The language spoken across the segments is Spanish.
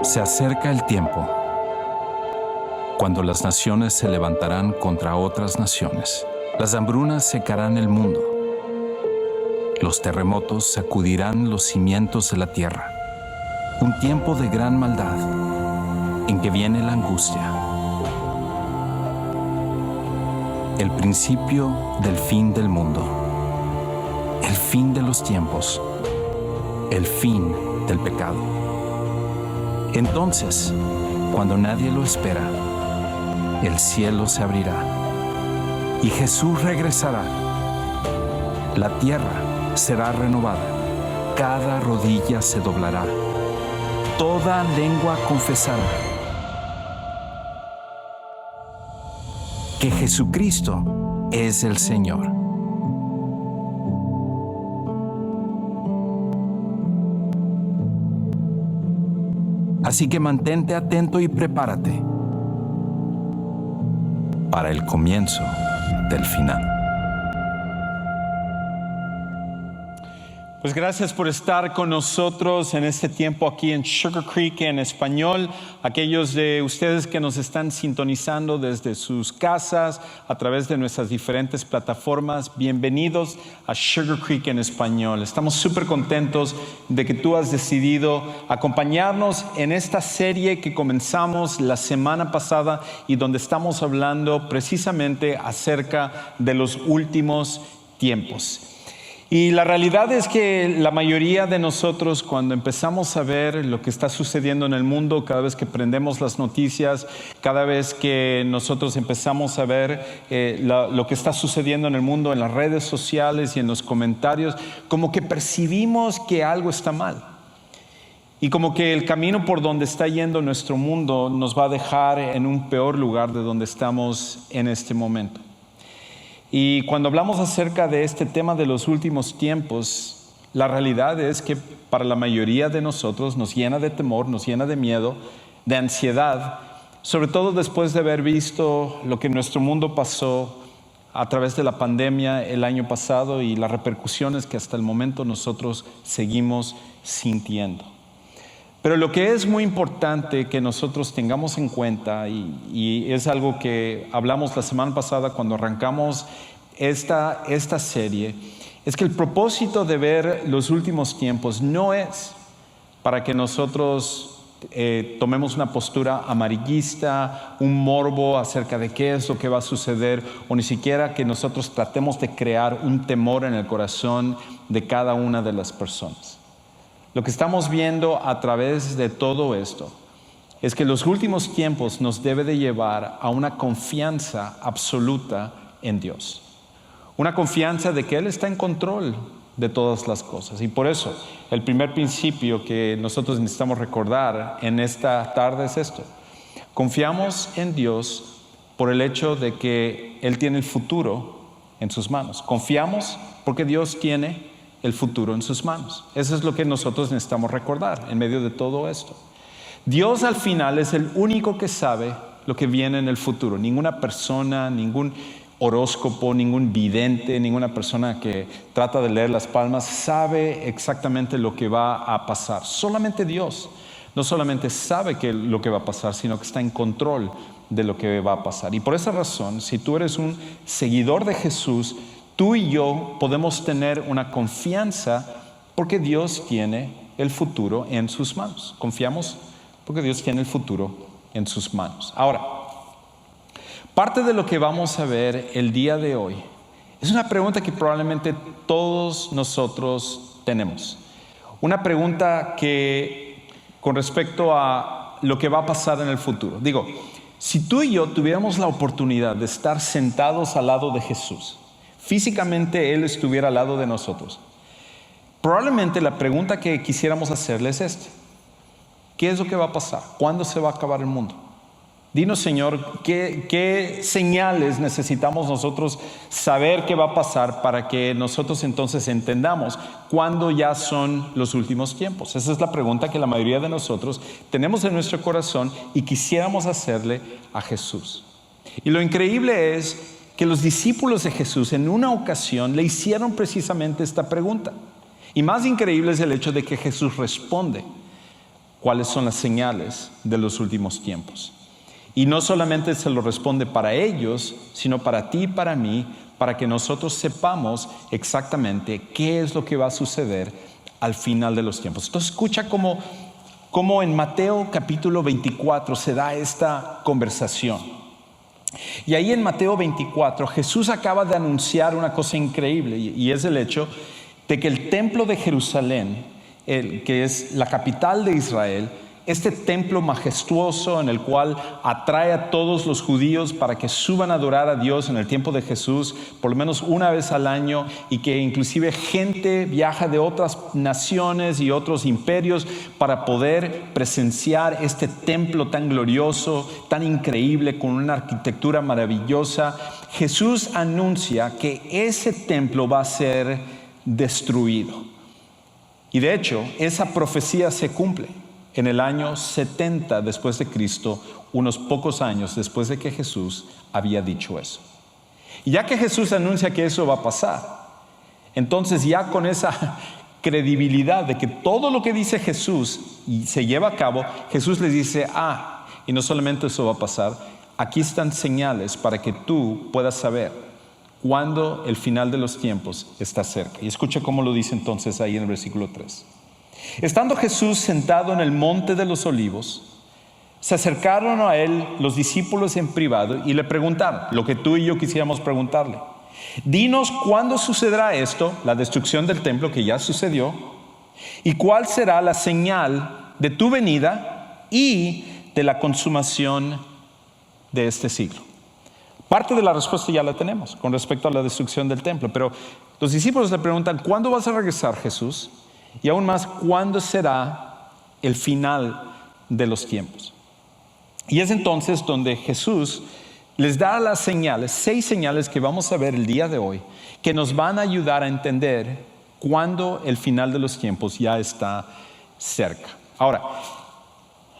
Se acerca el tiempo cuando las naciones se levantarán contra otras naciones. Las hambrunas secarán el mundo. Los terremotos sacudirán los cimientos de la tierra. Un tiempo de gran maldad en que viene la angustia. El principio del fin del mundo. El fin de los tiempos. El fin del pecado. Entonces, cuando nadie lo espera, el cielo se abrirá y Jesús regresará. La tierra será renovada, cada rodilla se doblará, toda lengua confesará que Jesucristo es el Señor. Así que mantente atento y prepárate para el comienzo del final. Pues gracias por estar con nosotros en este tiempo aquí en Sugar Creek en español. Aquellos de ustedes que nos están sintonizando desde sus casas a través de nuestras diferentes plataformas, bienvenidos a Sugar Creek en español. Estamos súper contentos de que tú has decidido acompañarnos en esta serie que comenzamos la semana pasada y donde estamos hablando precisamente acerca de los últimos tiempos. Y la realidad es que la mayoría de nosotros, cuando empezamos a ver lo que está sucediendo en el mundo, cada vez que prendemos las noticias, cada vez que nosotros empezamos a ver lo que está sucediendo en el mundo, en las redes sociales y en los comentarios, como que percibimos que algo está mal. Y como que el camino por donde está yendo nuestro mundo nos va a dejar en un peor lugar de donde estamos en este momento. Y cuando hablamos acerca de este tema de los últimos tiempos, la realidad es que para la mayoría de nosotros nos llena de temor, nos llena de miedo, de ansiedad, sobre todo después de haber visto lo que nuestro mundo pasó a través de la pandemia el año pasado y las repercusiones que hasta el momento nosotros seguimos sintiendo. Pero lo que es muy importante que nosotros tengamos en cuenta, y es algo que hablamos la semana pasada cuando arrancamos esta serie, es que el propósito de ver los últimos tiempos no es para que nosotros tomemos una postura amarillista, un morbo acerca de qué es lo que va a suceder, o ni siquiera que nosotros tratemos de crear un temor en el corazón de cada una de las personas. Lo que estamos viendo a través de todo esto es que los últimos tiempos nos debe de llevar a una confianza absoluta en Dios. Una confianza de que Él está en control de todas las cosas. Y por eso, el primer principio que nosotros necesitamos recordar en esta tarde es esto. Confiamos en Dios por el hecho de que Él tiene el futuro en sus manos. Confiamos porque Dios tiene el futuro en sus manos. Eso es lo que nosotros necesitamos recordar en medio de todo esto. Dios al final es el único que sabe lo que viene en el futuro. Ninguna persona, ningún horóscopo, ningún vidente, ninguna persona que trata de leer las palmas sabe exactamente lo que va a pasar. Solamente Dios no solamente sabe lo que va a pasar, sino que está en control de lo que va a pasar. Y por esa razón, si tú eres un seguidor de Jesús, tú y yo podemos tener una confianza porque Dios tiene el futuro en sus manos. Confiamos porque Dios tiene el futuro en sus manos. Ahora, parte de lo que vamos a ver el día de hoy es una pregunta que probablemente todos nosotros tenemos. Una pregunta que con respecto a lo que va a pasar en el futuro. Digo, si tú y yo tuviéramos la oportunidad de estar sentados al lado de Jesús, físicamente Él estuviera al lado de nosotros, probablemente la pregunta que quisiéramos hacerle es esta: ¿qué es lo que va a pasar? ¿Cuándo se va a acabar el mundo? Dinos, Señor, ¿qué señales necesitamos nosotros saber qué va a pasar para que nosotros entonces entendamos cuándo ya son los últimos tiempos? Esa es la pregunta que la mayoría de nosotros tenemos en nuestro corazón y quisiéramos hacerle a Jesús. Y lo increíble es que los discípulos de Jesús en una ocasión le hicieron precisamente esta pregunta. Y más increíble es el hecho de que Jesús responde. cuáles son las señales de los últimos tiempos. Y no solamente se lo responde para ellos, sino para ti y para mí, para que nosotros sepamos exactamente qué es lo que va a suceder al final de los tiempos. Entonces escucha cómo en Mateo capítulo 24 se da esta conversación. Y ahí en Mateo 24 Jesús acaba de anunciar una cosa increíble, y es el hecho de que el templo de Jerusalén, que es la capital de Israel, este templo majestuoso en el cual atrae a todos los judíos para que suban a adorar a Dios en el tiempo de Jesús, por lo menos una vez al año, y que inclusive gente viaja de otras naciones y otros imperios para poder presenciar este templo tan glorioso, tan increíble, con una arquitectura maravillosa. Jesús anuncia que ese templo va a ser destruido. Y de hecho, esa profecía se cumple. En el año 70 después de Cristo, unos pocos años después de que Jesús había dicho eso. Y ya que Jesús anuncia que eso va a pasar, entonces ya con esa credibilidad de que todo lo que dice Jesús se lleva a cabo, Jesús les dice, y no solamente eso va a pasar, aquí están señales para que tú puedas saber cuándo el final de los tiempos está cerca. Y escucha cómo lo dice entonces ahí en el versículo 3. Estando Jesús sentado en el monte de los olivos, se acercaron a él los discípulos en privado y le preguntaron lo que tú y yo quisiéramos preguntarle. Dinos cuándo sucederá esto, la destrucción del templo que ya sucedió, y cuál será la señal de tu venida y de la consumación de este siglo. Parte de la respuesta ya la tenemos con respecto a la destrucción del templo, pero los discípulos le preguntan, ¿cuándo vas a regresar, Jesús? Y aún más, ¿cuándo será el final de los tiempos? Y es entonces donde Jesús les da las señales, 6 señales que vamos a ver el día de hoy, que nos van a ayudar a entender cuándo el final de los tiempos ya está cerca. Ahora,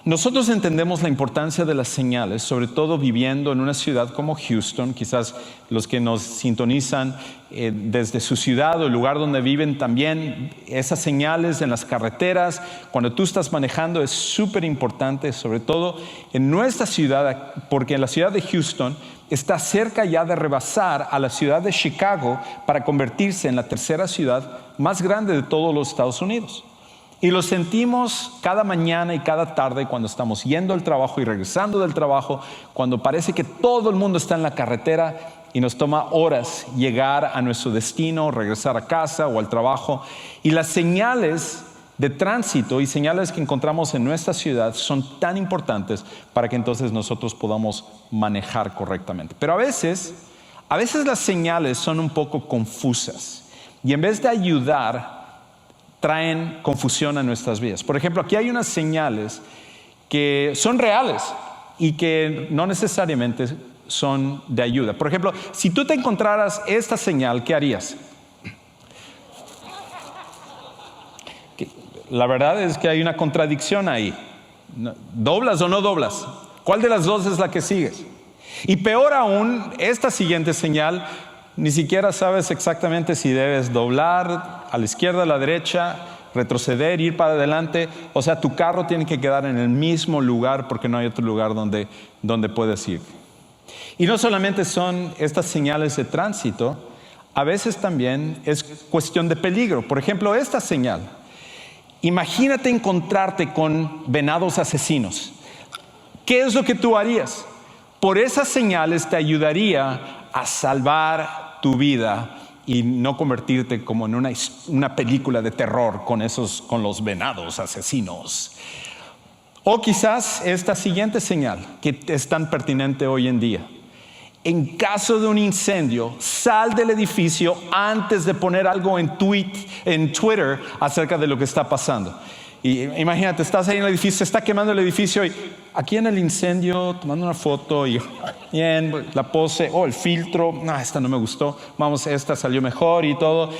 nosotros entendemos la importancia de las señales, sobre todo viviendo en una ciudad como Houston. Quizás los que nos sintonizan desde su ciudad o el lugar donde viven también, esas señales en las carreteras, cuando tú estás manejando, es súper importante, sobre todo en nuestra ciudad, porque en la ciudad de Houston está cerca ya de rebasar a la ciudad de Chicago para convertirse en la tercera ciudad más grande de todos los Estados Unidos. Y lo sentimos cada mañana y cada tarde cuando estamos yendo al trabajo y regresando del trabajo, cuando parece que todo el mundo está en la carretera y nos toma horas llegar a nuestro destino, regresar a casa o al trabajo. Y las señales de tránsito y señales que encontramos en nuestra ciudad son tan importantes para que entonces nosotros podamos manejar correctamente. Pero a veces las señales son un poco confusas y en vez de ayudar, traen confusión a nuestras vidas. Por ejemplo, aquí hay unas señales que son reales y que no necesariamente son de ayuda. Por ejemplo, si tú te encontraras esta señal, ¿qué harías? La verdad es que hay una contradicción ahí. ¿Doblas o no doblas? ¿Cuál de las dos es la que sigues? Y peor aún, esta siguiente señal, ni siquiera sabes exactamente si debes doblar a la izquierda, a la derecha, retroceder, ir para adelante. O sea, tu carro tiene que quedar en el mismo lugar porque no hay otro lugar donde puedes ir. Y no solamente son estas señales de tránsito, a veces también es cuestión de peligro. Por ejemplo, esta señal. Imagínate encontrarte con venados asesinos. ¿Qué es lo que tú harías? Por esas señales te ayudaría a salvar tu vida y no convertirte como en una película de terror con los venados asesinos. O quizás esta siguiente señal que es tan pertinente hoy en día. En caso de un incendio, sal del edificio antes de poner algo en Twitter acerca de lo que está pasando. Y imagínate, estás ahí en el edificio, se está quemando el edificio y aquí en el incendio, tomando una foto y bien, la pose, el filtro, esta no me gustó, vamos, esta salió mejor y todo.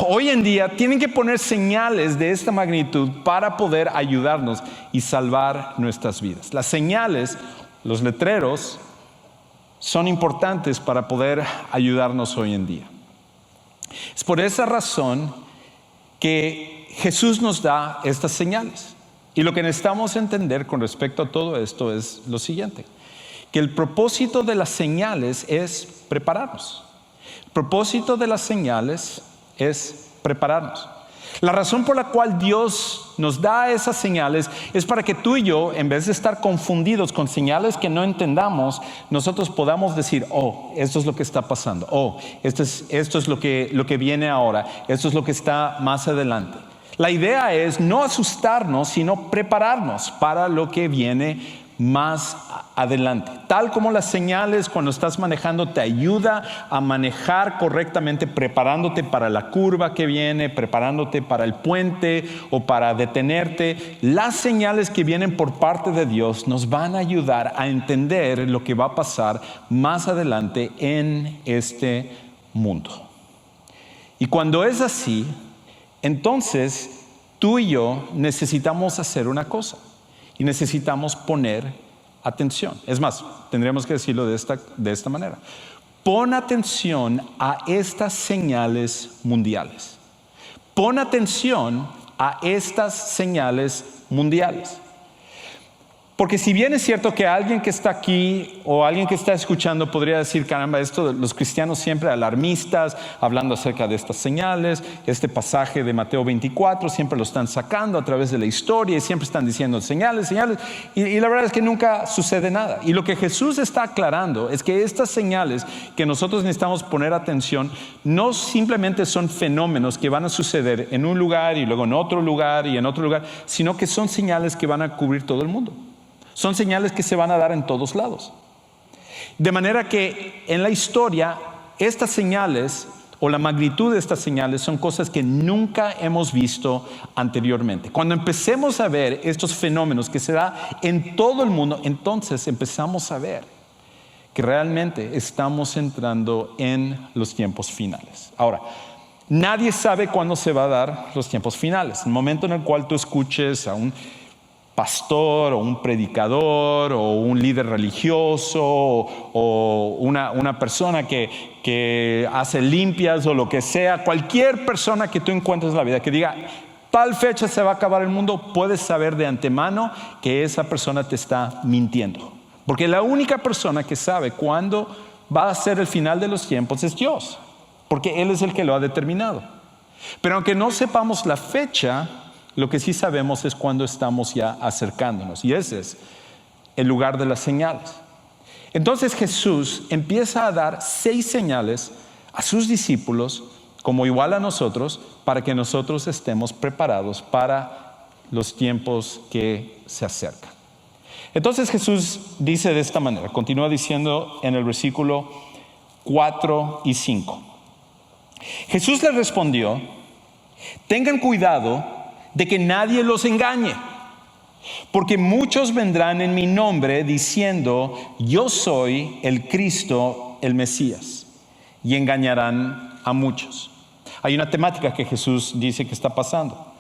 Hoy en día tienen que poner señales de esta magnitud para poder ayudarnos y salvar nuestras vidas. Las señales, los letreros, son importantes para poder ayudarnos hoy en día. Es por esa razón que Jesús nos da estas señales. Y lo que necesitamos entender con respecto a todo esto es lo siguiente, que el propósito de las señales es prepararnos. El propósito de las señales es prepararnos. La razón por la cual Dios nos da esas señales es para que tú y yo, en vez de estar confundidos con señales que no entendamos, nosotros podamos decir, oh, esto es lo que está pasando, oh, esto es lo que viene ahora, esto es lo que está más adelante. La idea es no asustarnos, sino prepararnos para lo que viene más adelante. Tal como las señales cuando estás manejando te ayuda a manejar correctamente, preparándote para la curva que viene, preparándote para el puente o para detenerte. Las señales que vienen por parte de Dios nos van a ayudar a entender lo que va a pasar más adelante en este mundo. Y cuando es así, entonces tú y yo necesitamos hacer una cosa. Y necesitamos poner atención. Es más, tendríamos que decirlo de esta manera. Pon atención a estas señales mundiales. Pon atención a estas señales mundiales. Porque si bien es cierto que alguien que está aquí o alguien que está escuchando podría decir, caramba, esto los cristianos siempre alarmistas, hablando acerca de estas señales, este pasaje de Mateo 24, siempre lo están sacando a través de la historia y siempre están diciendo señales, y la verdad es que nunca sucede nada. Y lo que Jesús está aclarando es que estas señales que nosotros necesitamos poner atención no simplemente son fenómenos que van a suceder en un lugar y luego en otro lugar y en otro lugar, sino que son señales que van a cubrir todo el mundo. Son señales que se van a dar en todos lados. De manera que en la historia, estas señales o la magnitud de estas señales son cosas que nunca hemos visto anteriormente. Cuando empecemos a ver estos fenómenos que se dan en todo el mundo, entonces empezamos a ver que realmente estamos entrando en los tiempos finales. Ahora, nadie sabe cuándo se va a dar los tiempos finales. El momento en el cual tú escuches a un pastor o un predicador o un líder religioso o una persona que hace limpias o lo que sea, cualquier persona que tú encuentres en la vida que diga tal fecha se va a acabar el mundo, puedes saber de antemano que esa persona te está mintiendo, porque la única persona que sabe cuándo va a ser el final de los tiempos es Dios, porque Él es el que lo ha determinado. Pero aunque no sepamos la fecha, lo que sí sabemos es cuando estamos ya acercándonos, y ese es el lugar de las señales. Entonces Jesús empieza a dar 6 señales a sus discípulos, como igual a nosotros, para que nosotros estemos preparados para los tiempos que se acercan. Entonces Jesús dice de esta manera, continúa diciendo en el versículo 4 y 5. Jesús les respondió: tengan cuidado de que nadie los engañe, porque muchos vendrán en mi nombre diciendo yo soy el Cristo, el Mesías, y engañarán a muchos. Hay una temática que Jesús dice que está pasando,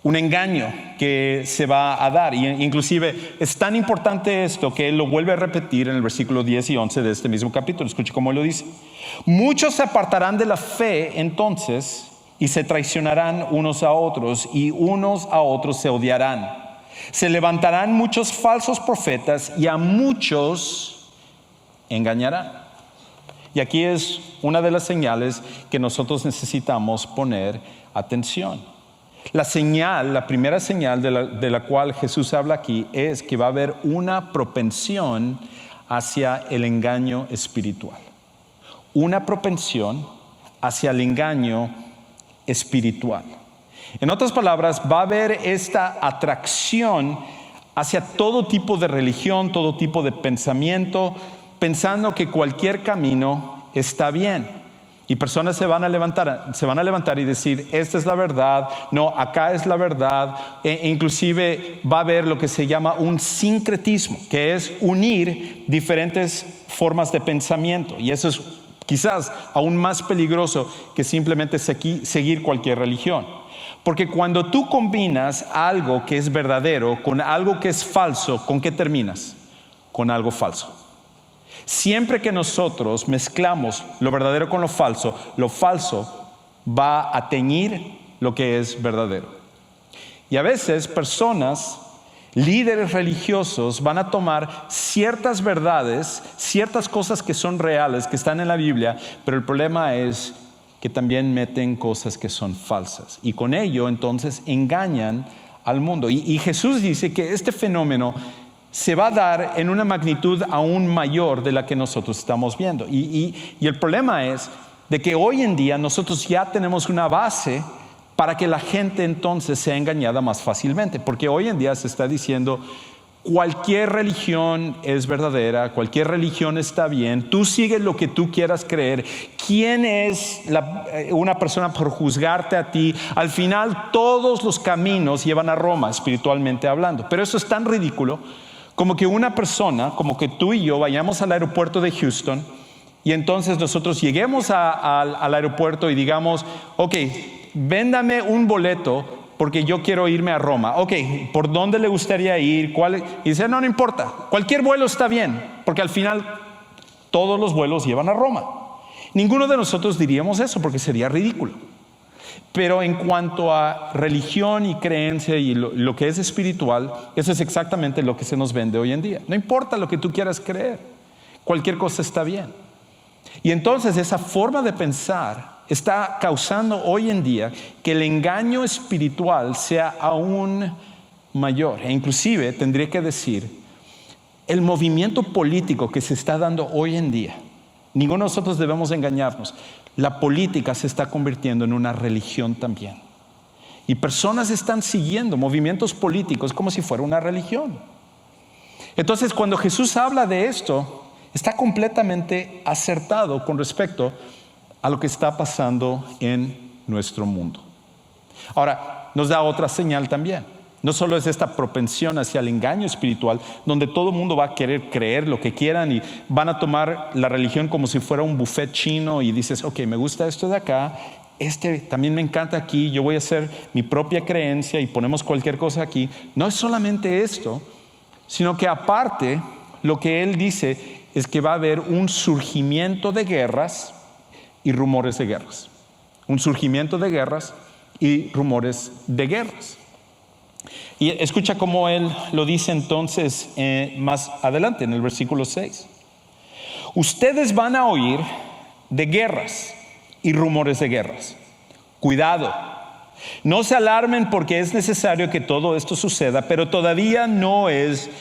un engaño que se va a dar, y inclusive es tan importante esto que Él lo vuelve a repetir en el versículo 10 y 11 de este mismo capítulo. Escuche cómo lo dice: muchos se apartarán de la fe entonces y se traicionarán unos a otros, y unos a otros se odiarán. Se levantarán muchos falsos profetas y a muchos engañarán. Y aquí es una de las señales que nosotros necesitamos poner atención. La primera señal de la cual Jesús habla aquí es que va a haber una propensión hacia el engaño espiritual. Una propensión hacia el engaño espiritual. En otras palabras, va a haber esta atracción hacia todo tipo de religión, todo tipo de pensamiento, pensando que cualquier camino está bien. Y personas se van a levantar y decir, esta es la verdad, no, acá es la verdad. Inclusive va a haber lo que se llama un sincretismo, que es unir diferentes formas de pensamiento. Y eso es quizás aún más peligroso que simplemente seguir cualquier religión. Porque cuando tú combinas algo que es verdadero con algo que es falso, ¿con qué terminas? Con algo falso. Siempre que nosotros mezclamos lo verdadero con lo falso va a teñir lo que es verdadero. Y a veces personas líderes religiosos van a tomar ciertas verdades, ciertas cosas que son reales, que están en la Biblia, pero el problema es que también meten cosas que son falsas. Y con ello entonces engañan al mundo. Y Jesús dice que este fenómeno se va a dar en una magnitud aún mayor de la que nosotros estamos viendo. Y el problema es de que hoy en día nosotros ya tenemos una base para que la gente entonces sea engañada más fácilmente. Porque hoy en día se está diciendo, cualquier religión es verdadera, cualquier religión está bien, tú sigues lo que tú quieras creer. ¿Quién es una persona por juzgarte a ti? Al final todos los caminos llevan a Roma, espiritualmente hablando. Pero eso es tan ridículo como que una persona, como que tú y yo vayamos al aeropuerto de Houston y entonces nosotros lleguemos al aeropuerto y digamos, ok, véndame un boleto porque yo quiero irme a Roma. Ok, ¿por dónde le gustaría ir? Y dice, no importa, cualquier vuelo está bien, porque al final todos los vuelos llevan a Roma. Ninguno de nosotros diríamos eso porque sería ridículo. Pero en cuanto a religión y creencia y lo que es espiritual, eso es exactamente lo que se nos vende hoy en día. No importa lo que tú quieras creer, cualquier cosa está bien. Y entonces esa forma de pensar está causando hoy en día que el engaño espiritual sea aún mayor. E inclusive tendría que decir, el movimiento político que se está dando hoy en día, ninguno de nosotros debemos engañarnos. La política se está convirtiendo en una religión también. Y personas están siguiendo movimientos políticos como si fuera una religión. Entonces, cuando Jesús habla de esto, está completamente acertado con respecto a lo que está pasando en nuestro mundo. Ahora, nos da otra señal también. No solo es esta propensión hacia el engaño espiritual, donde todo el mundo va a querer creer lo que quieran y van a tomar la religión como si fuera un buffet chino y dices, ok, me gusta esto de acá, también me encanta aquí, yo voy a hacer mi propia creencia y ponemos cualquier cosa aquí. No es solamente esto, sino que aparte lo que él dice es que va a haber un surgimiento de guerras y rumores de guerras. Un surgimiento de guerras y rumores de guerras. Y escucha cómo él lo dice entonces más adelante en el versículo 6. Ustedes van a oír de guerras y rumores de guerras. Cuidado, no se alarmen porque es necesario que todo esto suceda, pero todavía no es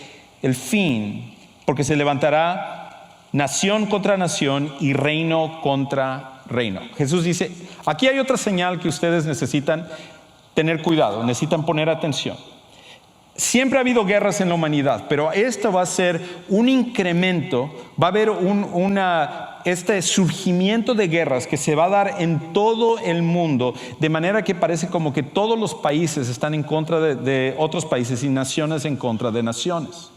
el fin, porque se levantará nación contra nación y reino contra reino. Jesús dice, aquí hay otra señal que ustedes necesitan tener cuidado, necesitan poner atención. Siempre ha habido guerras en la humanidad, pero esto va a ser un incremento, va a haber este surgimiento de guerras que se va a dar en todo el mundo, de manera que parece como que todos los países están en contra de otros países y naciones en contra de naciones.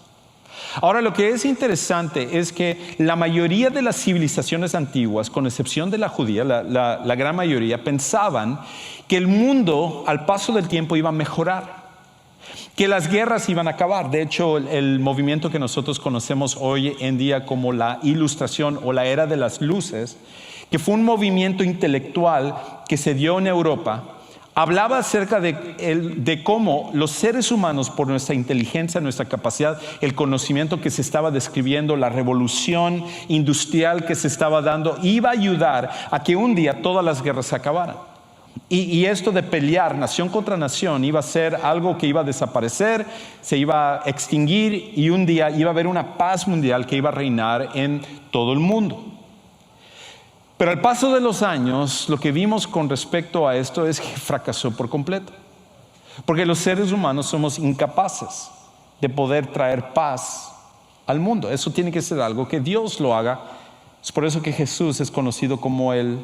Ahora, lo que es interesante es que la mayoría de las civilizaciones antiguas, con excepción de la judía, la gran mayoría, pensaban que el mundo al paso del tiempo iba a mejorar, que las guerras iban a acabar. De hecho, el movimiento que nosotros conocemos hoy en día como la Ilustración o la Era de las Luces, que fue un movimiento intelectual que se dio en Europa, hablaba acerca de cómo los seres humanos, por nuestra inteligencia, nuestra capacidad, el conocimiento que se estaba describiendo, la revolución industrial que se estaba dando, iba a ayudar a que un día todas las guerras se acabaran. Y esto de pelear nación contra nación iba a ser algo que iba a desaparecer, se iba a extinguir y un día iba a haber una paz mundial que iba a reinar en todo el mundo. Pero al paso de los años, lo que vimos con respecto a esto es que fracasó por completo. Porque los seres humanos somos incapaces de poder traer paz al mundo. Eso tiene que ser algo que Dios lo haga. Es por eso que Jesús es conocido como el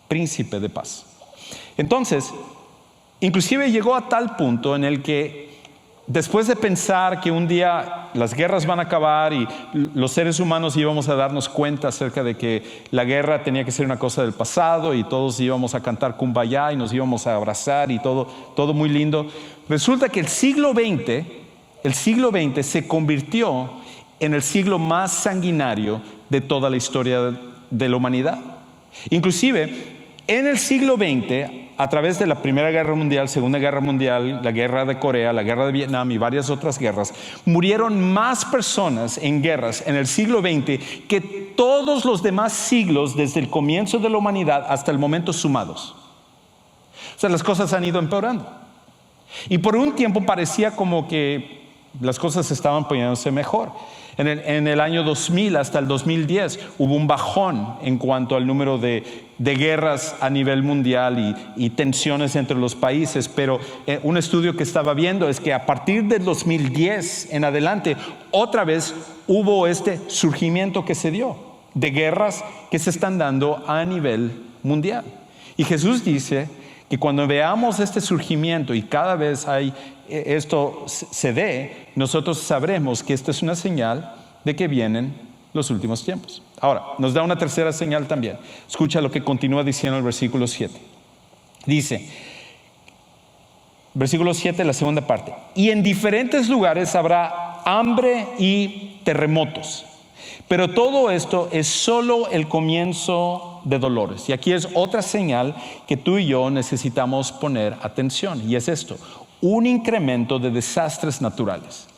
príncipe de paz. Entonces, inclusive llegó a tal punto en el que después de pensar que un día las guerras van a acabar y los seres humanos íbamos a darnos cuenta acerca de que la guerra tenía que ser una cosa del pasado y todos íbamos a cantar Kumbaya y nos íbamos a abrazar y todo muy lindo, resulta que el siglo XX se convirtió en el siglo más sanguinario de toda la historia de la humanidad. Inclusive, en el siglo XX a través de la Primera Guerra Mundial, Segunda Guerra Mundial, la Guerra de Corea, la Guerra de Vietnam y varias otras guerras, murieron más personas en guerras en el siglo XX que todos los demás siglos desde el comienzo de la humanidad hasta el momento sumados. O sea, las cosas han ido empeorando. Y por un tiempo parecía como que las cosas estaban poniéndose mejor. En el año 2000 hasta el 2010 hubo un bajón en cuanto al número de guerras a nivel mundial y tensiones entre los países, pero un estudio que estaba viendo es que a partir del 2010 en adelante otra vez hubo este surgimiento que se dio de guerras que se están dando a nivel mundial. Y Jesús dice que cuando veamos este surgimiento y cada vez esto se dé, nosotros sabremos que esta es una señal de que vienen los últimos tiempos. Ahora, nos da una tercera señal también. Escucha lo que continúa diciendo el versículo 7. Dice, versículo 7, la segunda parte. Y en diferentes lugares habrá hambre y terremotos. Pero todo esto es solo el comienzo de dolores. Y aquí es otra señal que tú y yo necesitamos poner atención. Y es esto, un incremento de desastres naturales.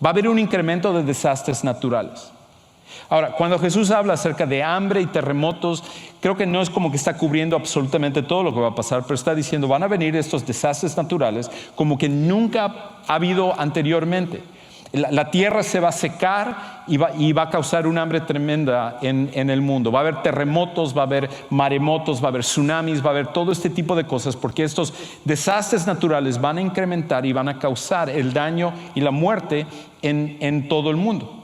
Va a haber un incremento de desastres naturales. Ahora, cuando Jesús habla acerca de hambre y terremotos, creo que no es como que está cubriendo absolutamente todo lo que va a pasar, pero está diciendo, van a venir estos desastres naturales como que nunca ha habido anteriormente. La tierra se va a secar y va a causar un hambre tremenda en el mundo. Va a haber terremotos, va a haber maremotos, va a haber tsunamis, va a haber todo este tipo de cosas, porque estos desastres naturales van a incrementar y van a causar el daño y la muerte en todo el mundo.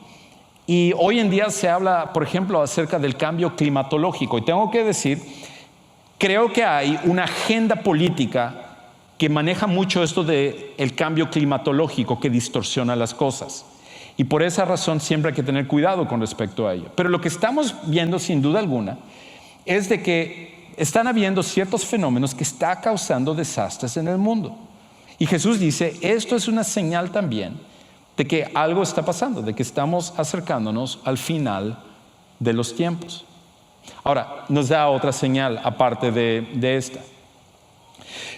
Y hoy en día se habla, por ejemplo, acerca del cambio climatológico. Y tengo que decir, creo que hay una agenda política que maneja mucho esto del cambio climatológico que distorsiona las cosas. Y por esa razón siempre hay que tener cuidado con respecto a ello. Pero lo que estamos viendo sin duda alguna es de que están habiendo ciertos fenómenos que están causando desastres en el mundo. Y Jesús dice, esto es una señal también de que algo está pasando, de que estamos acercándonos al final de los tiempos. Ahora, nos da otra señal aparte de esta.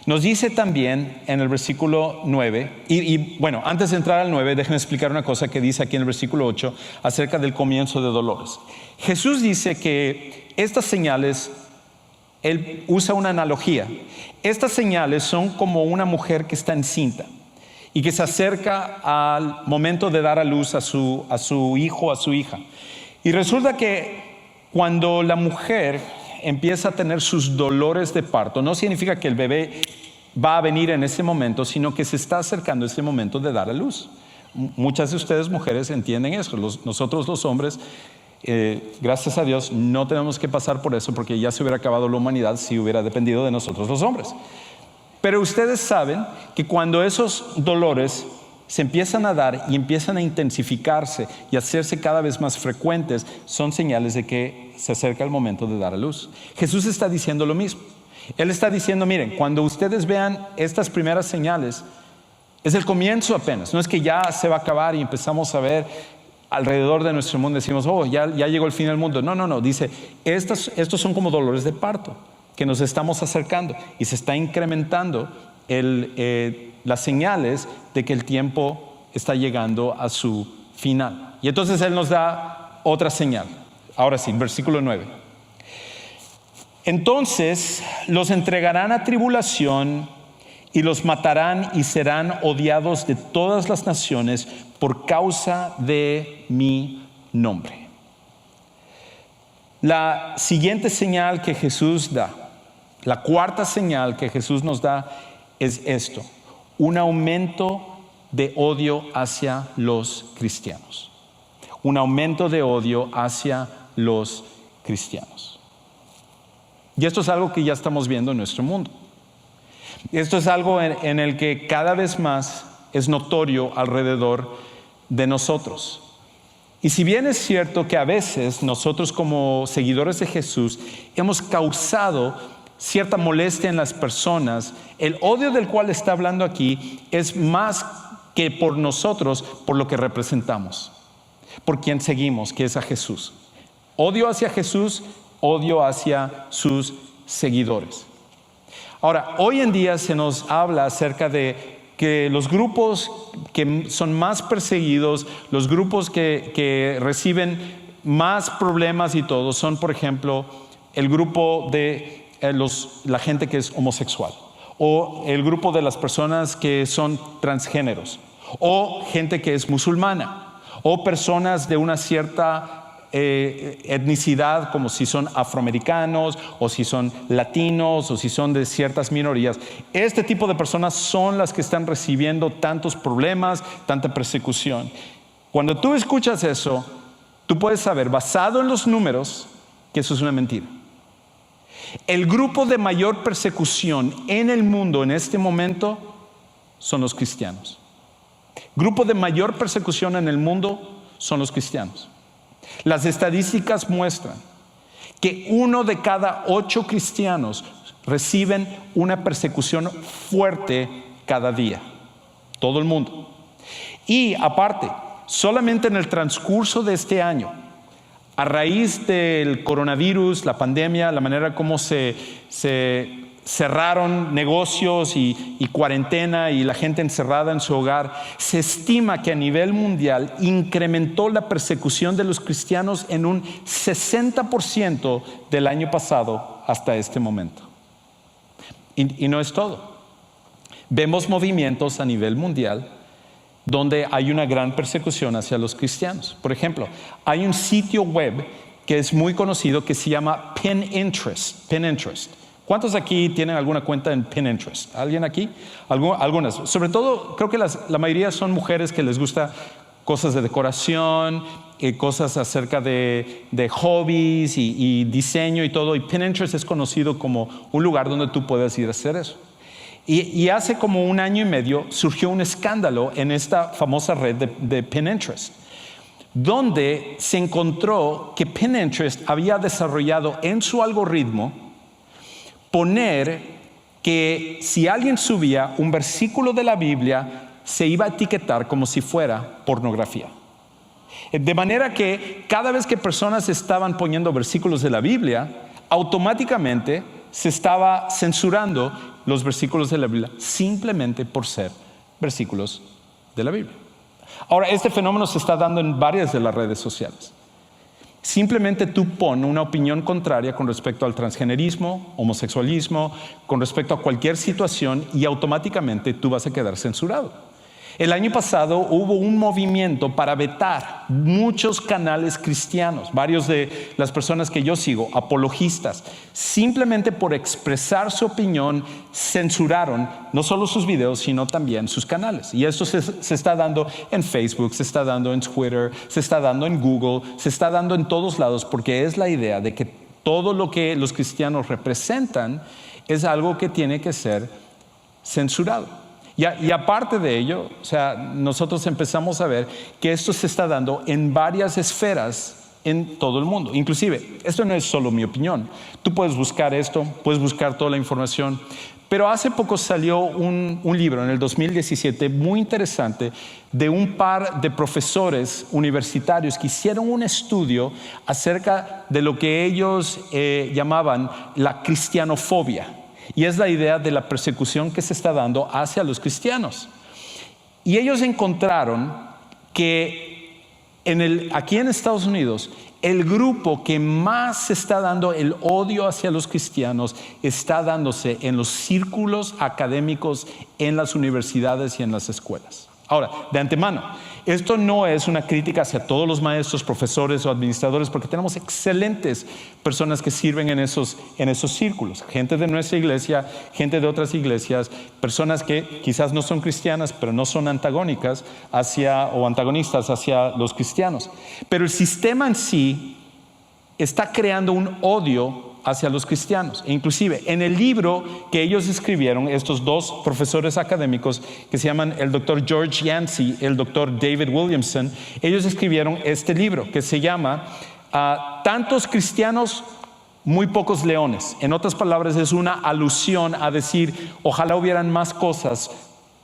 Nos dice también en el versículo 9, y bueno, antes de entrar al 9, déjenme explicar una cosa que dice aquí en el versículo 8 acerca del comienzo de dolores. Jesús dice que estas señales, él usa una analogía. Estas señales son como una mujer que está encinta y que se acerca al momento de dar a luz a su hijo, a su hija. Y resulta que cuando la mujer empieza a tener sus dolores de parto, no significa que el bebé va a venir en ese momento, sino que se está acercando ese momento de dar a luz. Muchas de ustedes mujeres entienden eso. Nosotros los hombres, gracias a Dios, no tenemos que pasar por eso, porque ya se hubiera acabado la humanidad si hubiera dependido de nosotros los hombres. Pero ustedes saben que cuando esos dolores se empiezan a dar y empiezan a intensificarse y hacerse cada vez más frecuentes, son señales de que se acerca el momento de dar a luz. Jesús está diciendo lo mismo. Él está diciendo, miren, cuando ustedes vean estas primeras señales, es el comienzo apenas. No es que ya se va a acabar y empezamos a ver alrededor de nuestro mundo, decimos, oh, ya llegó el fin del mundo. No, dice, estos son como dolores de parto, que nos estamos acercando y se está incrementando las señales de que el tiempo está llegando a su final. Y entonces Él nos da otra señal. Ahora sí, versículo 9. Entonces los entregarán a tribulación y los matarán y serán odiados de todas las naciones por causa de mi nombre. La siguiente señal que Jesús da, la cuarta señal que Jesús nos da es esto: un aumento de odio hacia los cristianos. Un aumento de odio hacia los cristianos. Y esto es algo que ya estamos viendo en nuestro mundo. Esto es algo en el que cada vez más es notorio alrededor de nosotros. Y si bien es cierto que a veces nosotros como seguidores de Jesús hemos causado cierta molestia en las personas, el odio del cual está hablando aquí es más que por nosotros, por lo que representamos, por quien seguimos, que es a Jesús. Odio hacia Jesús, odio hacia sus seguidores. Ahora, hoy en día se nos habla acerca de que los grupos que son más perseguidos, los grupos que reciben más problemas y todo, son, por ejemplo, el grupo de la gente que es homosexual, o el grupo de las personas que son transgéneros, o gente que es musulmana, o personas de una cierta etnicidad, como si son afroamericanos, o si son latinos, o si son de ciertas minorías. Este tipo de personas son las que están recibiendo tantos problemas, tanta persecución. Cuando tú escuchas eso, tú puedes saber, basado en los números, que eso es una mentira. El grupo de mayor persecución en el mundo en este momento son los cristianos. Grupo de mayor persecución en el mundo son los cristianos. Las estadísticas muestran que 1 de cada 8 cristianos reciben una persecución fuerte cada día. Todo el mundo. Y aparte, solamente en el transcurso de este año, a raíz del coronavirus, la pandemia, la manera como se cerraron negocios y cuarentena y la gente encerrada en su hogar, se estima que a nivel mundial incrementó la persecución de los cristianos en un 60% del año pasado hasta este momento. Y no es todo. Vemos movimientos a nivel mundial donde hay una gran persecución hacia los cristianos. Por ejemplo, hay un sitio web que es muy conocido que se llama Pinterest. ¿Cuántos aquí tienen alguna cuenta en Pinterest? ¿Alguien aquí? Algunas. Sobre todo, creo que la mayoría son mujeres que les gusta cosas de decoración, cosas acerca de hobbies y diseño y todo. Y Pinterest es conocido como un lugar donde tú puedes ir a hacer eso. Y hace como 1 año y medio surgió un escándalo en esta famosa red de Pinterest, donde se encontró que Pinterest había desarrollado en su algoritmo poner que si alguien subía un versículo de la Biblia, se iba a etiquetar como si fuera pornografía. De manera que cada vez que personas estaban poniendo versículos de la Biblia, automáticamente se estaba censurando los versículos de la Biblia simplemente por ser versículos de la Biblia. Ahora, este fenómeno se está dando en varias de las redes sociales. Simplemente tú pon una opinión contraria con respecto al transgenerismo, homosexualismo, con respecto a cualquier situación y automáticamente tú vas a quedar censurado. El año pasado hubo un movimiento para vetar muchos canales cristianos, varios de las personas que yo sigo, apologistas, simplemente por expresar su opinión, censuraron no solo sus videos, sino también sus canales. Y esto se está dando en Facebook, se está dando en Twitter, se está dando en Google, se está dando en todos lados, porque es la idea de que todo lo que los cristianos representan es algo que tiene que ser censurado. Y aparte de ello, o sea, nosotros empezamos a ver que esto se está dando en varias esferas en todo el mundo. Inclusive, esto no es solo mi opinión. Tú puedes buscar esto, puedes buscar toda la información. Pero hace poco salió un libro en el 2017 muy interesante de un par de profesores universitarios que hicieron un estudio acerca de lo que ellos llamaban la cristianofobia. Y es la idea de la persecución que se está dando hacia los cristianos. Y ellos encontraron que aquí en Estados Unidos, el grupo que más se está dando el odio hacia los cristianos está dándose en los círculos académicos, en las universidades y en las escuelas. Ahora, de antemano, esto no es una crítica hacia todos los maestros, profesores o administradores, porque tenemos excelentes personas que sirven en esos círculos. Gente de nuestra iglesia, gente de otras iglesias, personas que quizás no son cristianas, pero no son antagónicas o antagonistas hacia los cristianos. Pero el sistema en sí está creando un odio hacia los cristianos. E inclusive en el libro que ellos escribieron, estos dos profesores académicos que se llaman el doctor George Yancey y el doctor David Williamson, ellos escribieron este libro que se llama Tantos cristianos, muy pocos leones. En otras palabras, es una alusión a decir, ojalá hubieran más cosas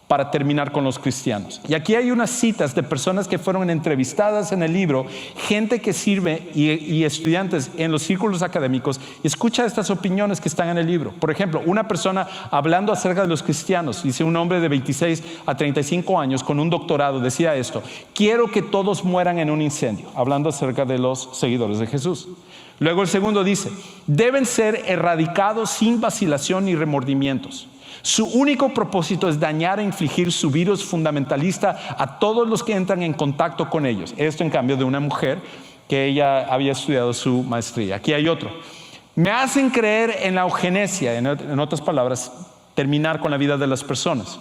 para terminar con los cristianos. Y aquí hay unas citas de personas que fueron entrevistadas en el libro, gente que sirve y estudiantes en los círculos académicos, y escucha estas opiniones que están en el libro. Por ejemplo, una persona hablando acerca de los cristianos, dice un hombre de 26 a 35 años con un doctorado, decía esto: quiero que todos mueran en un incendio, hablando acerca de los seguidores de Jesús. Luego el segundo dice: deben ser erradicados sin vacilación ni remordimientos. Su único propósito es dañar e infligir su virus fundamentalista a todos los que entran en contacto con ellos. Esto en cambio de una mujer que ella había estudiado su maestría. Aquí hay otro: me hacen creer en la eugenesia, en otras palabras, terminar con la vida de las personas.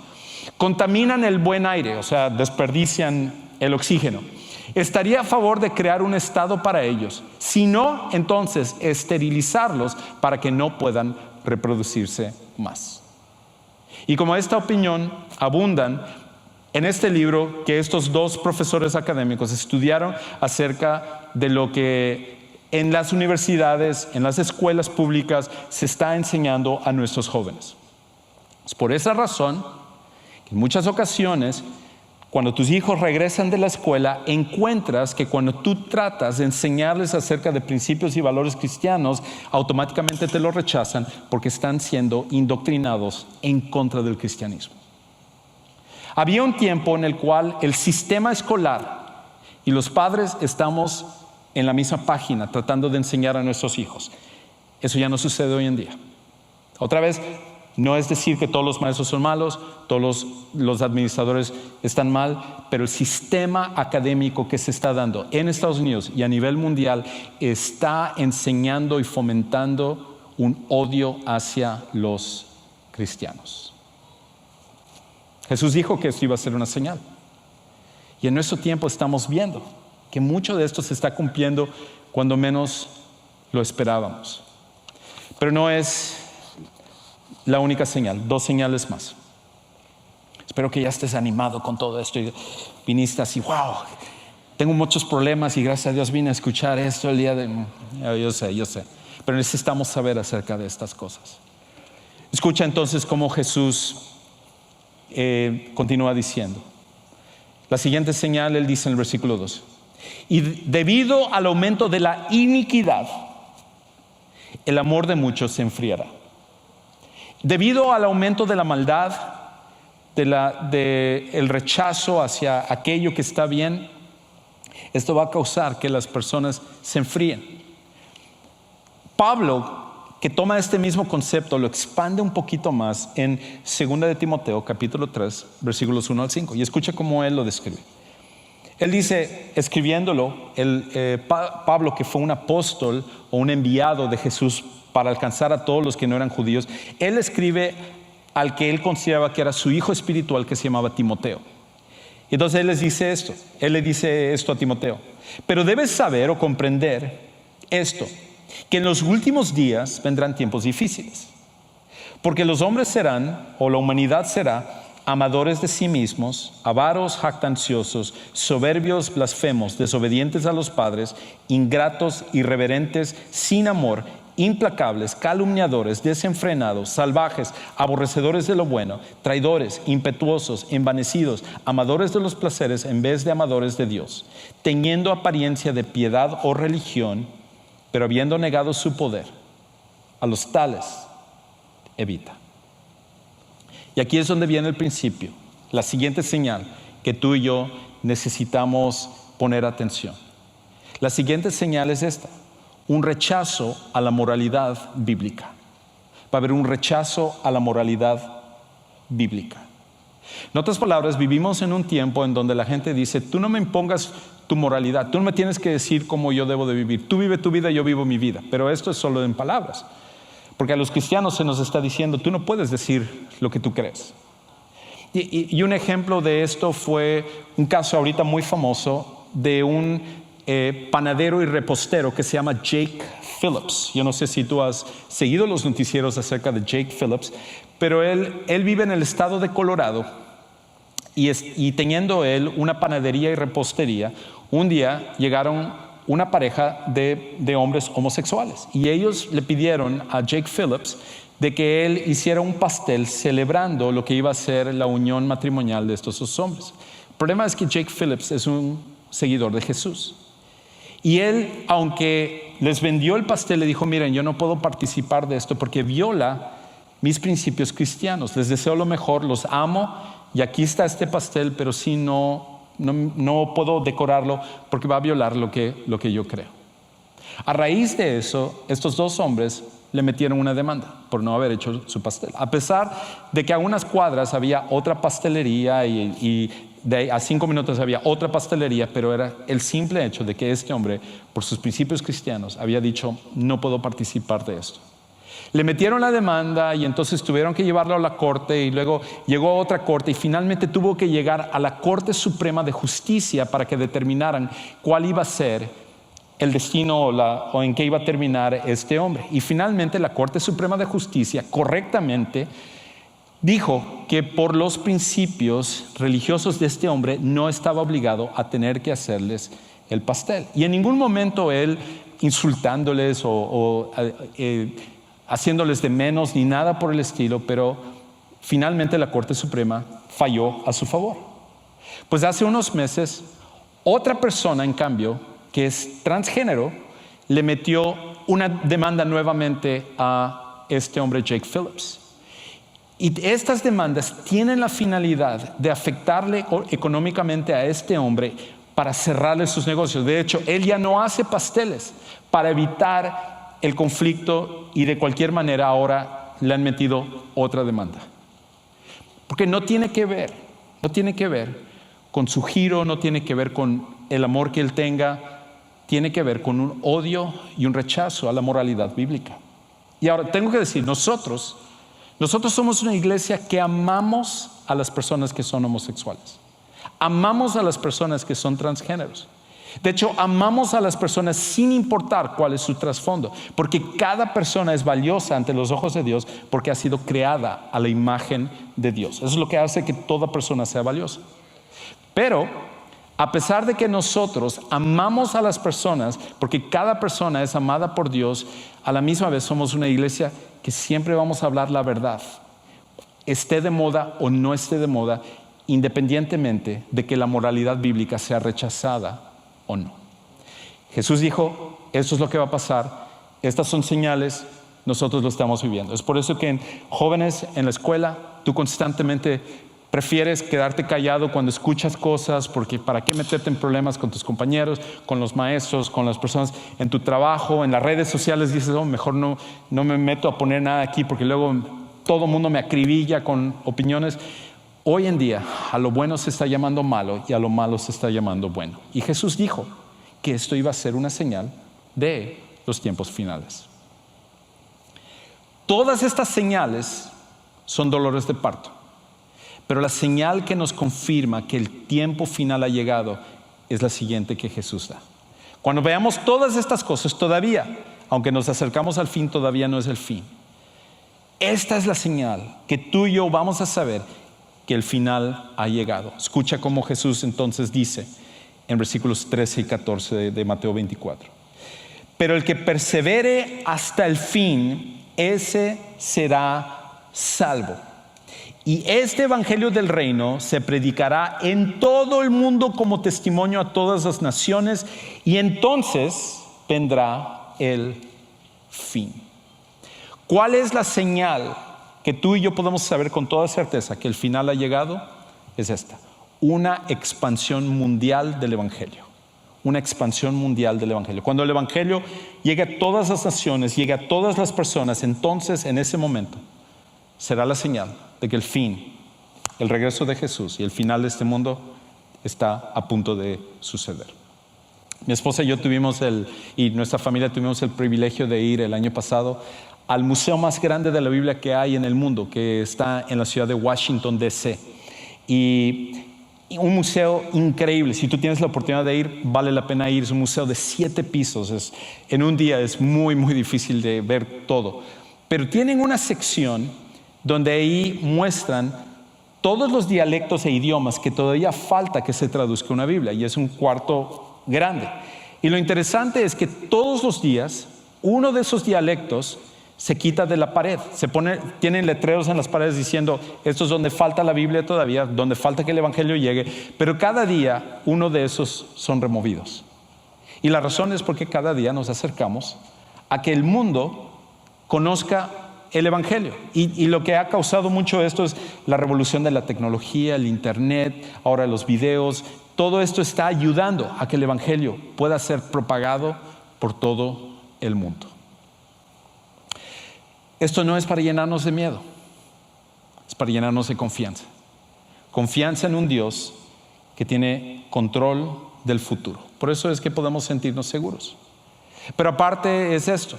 Contaminan el buen aire, o sea, desperdician el oxígeno. Estaría a favor de crear un estado para ellos. Si no, entonces esterilizarlos para que no puedan reproducirse más. Y como esta opinión abundan en este libro que estos dos profesores académicos estudiaron acerca de lo que en las universidades, en las escuelas públicas se está enseñando a nuestros jóvenes. Es por esa razón que en muchas ocasiones, cuando tus hijos regresan de la escuela, encuentras que cuando tú tratas de enseñarles acerca de principios y valores cristianos, automáticamente te lo rechazan porque están siendo indoctrinados en contra del cristianismo. Había un tiempo en el cual el sistema escolar y los padres estamos en la misma página tratando de enseñar a nuestros hijos. Eso ya no sucede hoy en día. Otra vez, no es decir que todos los maestros son malos, todos los administradores están mal, pero el sistema académico que se está dando en Estados Unidos y a nivel mundial está enseñando y fomentando un odio hacia los cristianos. Jesús dijo que esto iba a ser una señal. Y en nuestro tiempo estamos viendo que mucho de esto se está cumpliendo cuando menos lo esperábamos. Pero no es la única señal, dos señales más. Espero que ya estés animado con todo esto y viniste así: wow, tengo muchos problemas y gracias a Dios vine a escuchar esto el día de... Yo sé, pero necesitamos saber acerca de estas cosas. Escucha entonces cómo Jesús continúa diciendo. La siguiente señal, él dice en el versículo 2: y debido al aumento de la iniquidad, el amor de muchos se enfriará. Debido al aumento de la maldad, el rechazo hacia aquello que está bien, esto va a causar que las personas se enfríen. Pablo, que toma este mismo concepto, lo expande un poquito más en 2 de Timoteo, capítulo 3, versículos 1 al 5. Y escucha cómo él lo describe. Él dice, escribiéndolo, Pablo, que fue un apóstol o un enviado de Jesús para alcanzar a todos los que no eran judíos, él escribe al que él consideraba que era su hijo espiritual, que se llamaba Timoteo. Y entonces él le dice esto a Timoteo: pero debes saber o comprender esto, que en los últimos días vendrán tiempos difíciles, porque los hombres serán, o la humanidad será, amadores de sí mismos, avaros, jactanciosos, soberbios, blasfemos, desobedientes a los padres, ingratos, irreverentes, sin amor, implacables, calumniadores, desenfrenados, salvajes, aborrecedores de lo bueno, traidores, impetuosos, envanecidos, amadores de los placeres en vez de amadores de Dios, teniendo apariencia de piedad o religión, pero habiendo negado su poder. A los tales evita. Y aquí es donde viene el principio, la siguiente señal que tú y yo necesitamos poner atención. La siguiente señal es esta: un rechazo a la moralidad bíblica. Va a haber un rechazo a la moralidad bíblica. En otras palabras, vivimos en un tiempo en donde la gente dice: tú no me impongas tu moralidad, tú no me tienes que decir cómo yo debo de vivir, tú vive tu vida, yo vivo mi vida. Pero esto es solo en palabras, porque a los cristianos se nos está diciendo: tú no puedes decir lo que tú crees. Y un ejemplo de esto fue un caso ahorita muy famoso de un panadero y repostero que se llama Jake Phillips. Yo no sé si tú has seguido los noticieros acerca de Jake Phillips, pero él vive en el estado de Colorado y teniendo él una panadería y repostería, un día llegaron una pareja de hombres homosexuales y ellos le pidieron a Jake Phillips de que él hiciera un pastel celebrando lo que iba a ser la unión matrimonial de estos dos hombres. El problema es que Jake Phillips es un seguidor de Jesús. Y él, aunque les vendió el pastel, le dijo, miren, yo no puedo participar de esto porque viola mis principios cristianos. Les deseo lo mejor, los amo y aquí está este pastel, pero sí no puedo decorarlo porque va a violar lo que yo creo. A raíz de eso, estos dos hombres le metieron una demanda por no haber hecho su pastel. A pesar de que a unas cuadras había otra pastelería y a 5 minutos había otra pastelería, pero era el simple hecho de que este hombre, por sus principios cristianos, había dicho, no puedo participar de esto. Le metieron la demanda y entonces tuvieron que llevarlo a la corte y luego llegó a otra corte y finalmente tuvo que llegar a la Corte Suprema de Justicia para que determinaran cuál iba a ser el destino o en qué iba a terminar este hombre. Y finalmente la Corte Suprema de Justicia correctamente dijo que por los principios religiosos de este hombre no estaba obligado a tener que hacerles el pastel. Y en ningún momento él insultándoles o haciéndoles de menos ni nada por el estilo, pero finalmente la Corte Suprema falló a su favor. Pues hace unos meses, otra persona, en cambio, que es transgénero, le metió una demanda nuevamente a este hombre Jake Phillips. Y estas demandas tienen la finalidad de afectarle económicamente a este hombre para cerrarle sus negocios. De hecho, él ya no hace pasteles para evitar el conflicto y de cualquier manera ahora le han metido otra demanda. Porque no tiene que ver con su giro, no tiene que ver con el amor que él tenga, tiene que ver con un odio y un rechazo a la moralidad bíblica. Y ahora tengo que decir, nosotros somos una iglesia que amamos a las personas que son homosexuales. Amamos a las personas que son transgéneros. De hecho, amamos a las personas sin importar cuál es su trasfondo, porque cada persona es valiosa ante los ojos de Dios porque ha sido creada a la imagen de Dios. Eso es lo que hace que toda persona sea valiosa. Pero a pesar de que nosotros amamos a las personas porque cada persona es amada por Dios, a la misma vez somos una iglesia que siempre vamos a hablar la verdad, esté de moda o no esté de moda, independientemente de que la moralidad bíblica sea rechazada o no. Jesús dijo, esto es lo que va a pasar, estas son señales, nosotros lo estamos viviendo. Es por eso que en jóvenes en la escuela, tú constantemente prefieres quedarte callado cuando escuchas cosas, porque ¿para qué meterte en problemas con tus compañeros, con los maestros, con las personas en tu trabajo, en las redes sociales? Dices, mejor no me meto a poner nada aquí porque luego todo el mundo me acribilla con opiniones. Hoy en día a lo bueno se está llamando malo y a lo malo se está llamando bueno. Y Jesús dijo que esto iba a ser una señal de los tiempos finales. Todas estas señales son dolores de parto, pero la señal que nos confirma que el tiempo final ha llegado es la siguiente que Jesús da. Cuando veamos todas estas cosas, todavía, aunque nos acercamos al fin, todavía no es el fin. Esta es la señal que tú y yo vamos a saber que el final ha llegado. Escucha cómo Jesús entonces dice en versículos 13 y 14 de Mateo 24. Pero el que persevere hasta el fin, ese será salvo. Y este evangelio del reino se predicará en todo el mundo como testimonio a todas las naciones, y entonces vendrá el fin. ¿Cuál es la señal que tú y yo podemos saber con toda certeza que el final ha llegado? Es esta: una expansión mundial del evangelio. Una expansión mundial del evangelio. Cuando el evangelio llegue a todas las naciones, llegue a todas las personas, entonces en ese momento será la señal de que el fin, el regreso de Jesús y el final de este mundo está a punto de suceder. Mi esposa y yo y nuestra familia tuvimos el privilegio de ir el año pasado al museo más grande de la Biblia que hay en el mundo, que está en la ciudad de Washington, D.C. Y un museo increíble. Si tú tienes la oportunidad de ir, vale la pena ir. Es un museo de 7 pisos. En un día es muy, muy difícil de ver todo. Pero tienen una sección donde ahí muestran todos los dialectos e idiomas que todavía falta que se traduzca una Biblia. Y es un cuarto grande. Y lo interesante es que todos los días uno de esos dialectos se quita de la pared, tienen letreros en las paredes diciendo, esto es donde falta la Biblia todavía, donde falta que el Evangelio llegue, pero cada día uno de esos son removidos. Y la razón es porque cada día nos acercamos a que el mundo conozca el Evangelio. Y lo que ha causado mucho esto es la revolución de la tecnología, el internet, ahora los videos. Todo esto está ayudando a que el Evangelio pueda ser propagado por todo el mundo. Esto no es para llenarnos de miedo, es para llenarnos de confianza. Confianza en un Dios que tiene control del futuro. Por eso es que podemos sentirnos seguros. Pero aparte es esto.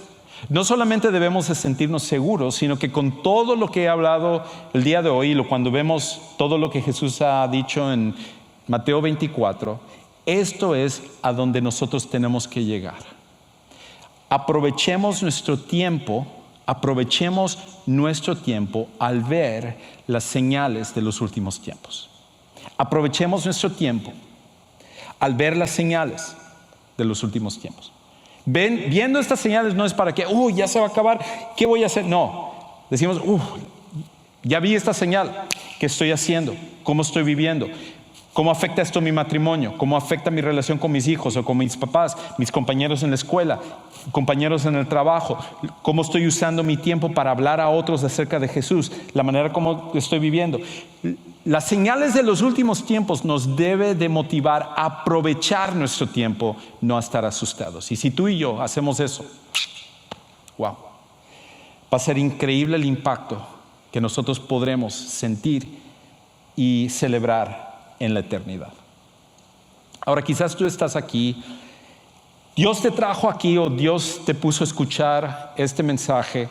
No solamente debemos de sentirnos seguros, sino que con todo lo que he hablado el día de hoy, cuando vemos todo lo que Jesús ha dicho en Mateo 24, esto es a donde nosotros tenemos que llegar. Aprovechemos nuestro tiempo al ver las señales de los últimos tiempos. Aprovechemos nuestro tiempo al ver las señales de los últimos tiempos. Viendo estas señales no es para que, ya se va a acabar, ¿qué voy a hacer? No, decimos, ya vi esta señal, ¿qué estoy haciendo? ¿Cómo estoy viviendo? ¿Cómo afecta esto mi matrimonio? ¿Cómo afecta mi relación con mis hijos o con mis papás, mis compañeros en la escuela, compañeros en el trabajo? ¿Cómo estoy usando mi tiempo para hablar a otros acerca de Jesús? La manera como estoy viviendo. Las señales de los últimos tiempos nos debe de motivar a aprovechar nuestro tiempo, no a estar asustados. Y si tú y yo hacemos eso, wow, va a ser increíble el impacto que nosotros podremos sentir y celebrar en la eternidad. Ahora, quizás tú estás aquí, Dios te trajo aquí o Dios te puso a escuchar este mensaje,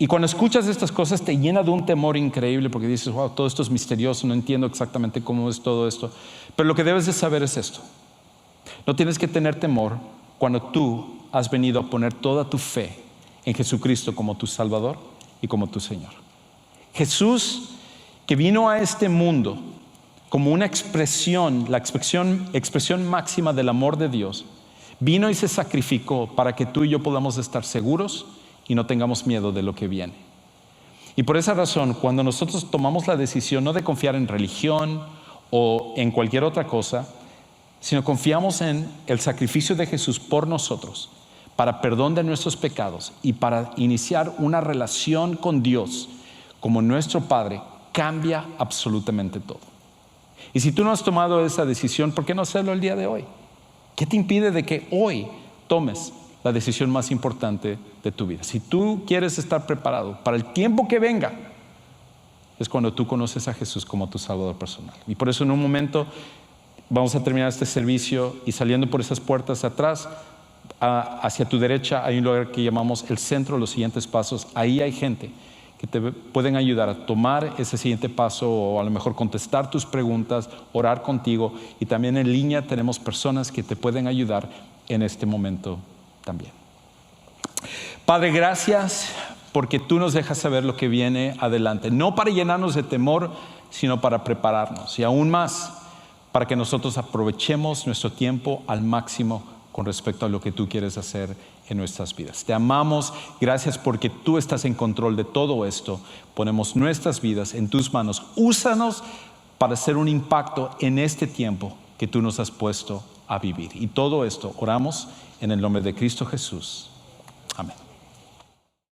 y cuando escuchas estas cosas te llena de un temor increíble porque dices, wow, todo esto es misterioso, no entiendo exactamente cómo es todo esto. Pero lo que debes de saber es esto: no tienes que tener temor cuando tú has venido a poner toda tu fe en Jesucristo como tu Salvador y como tu Señor. Jesús, que vino a este mundo como una expresión, la expresión máxima del amor de Dios, vino y se sacrificó para que tú y yo podamos estar seguros y no tengamos miedo de lo que viene. Y por esa razón, cuando nosotros tomamos la decisión no de confiar en religión o en cualquier otra cosa, sino confiamos en el sacrificio de Jesús por nosotros, para perdón de nuestros pecados y para iniciar una relación con Dios como nuestro Padre, cambia absolutamente todo. Y si tú no has tomado esa decisión, ¿por qué no hacerlo el día de hoy? ¿Qué te impide de que hoy tomes la decisión más importante de tu vida? Si tú quieres estar preparado para el tiempo que venga, es cuando tú conoces a Jesús como tu Salvador personal. Y por eso en un momento vamos a terminar este servicio y saliendo por esas puertas atrás, hacia tu derecha hay un lugar que llamamos el centro, los siguientes pasos. Ahí hay gente que te pueden ayudar a tomar ese siguiente paso o a lo mejor contestar tus preguntas, orar contigo, y también en línea tenemos personas que te pueden ayudar en este momento también. Padre, gracias porque tú nos dejas saber lo que viene adelante, no para llenarnos de temor, sino para prepararnos y aún más para que nosotros aprovechemos nuestro tiempo al máximo con respecto a lo que tú quieres hacer en nuestras vidas. Te amamos, gracias porque tú estás en control de todo esto. Ponemos nuestras vidas en tus manos. Úsanos para hacer un impacto en este tiempo que tú nos has puesto a vivir. Y todo esto oramos en el nombre de Cristo Jesús. Amén.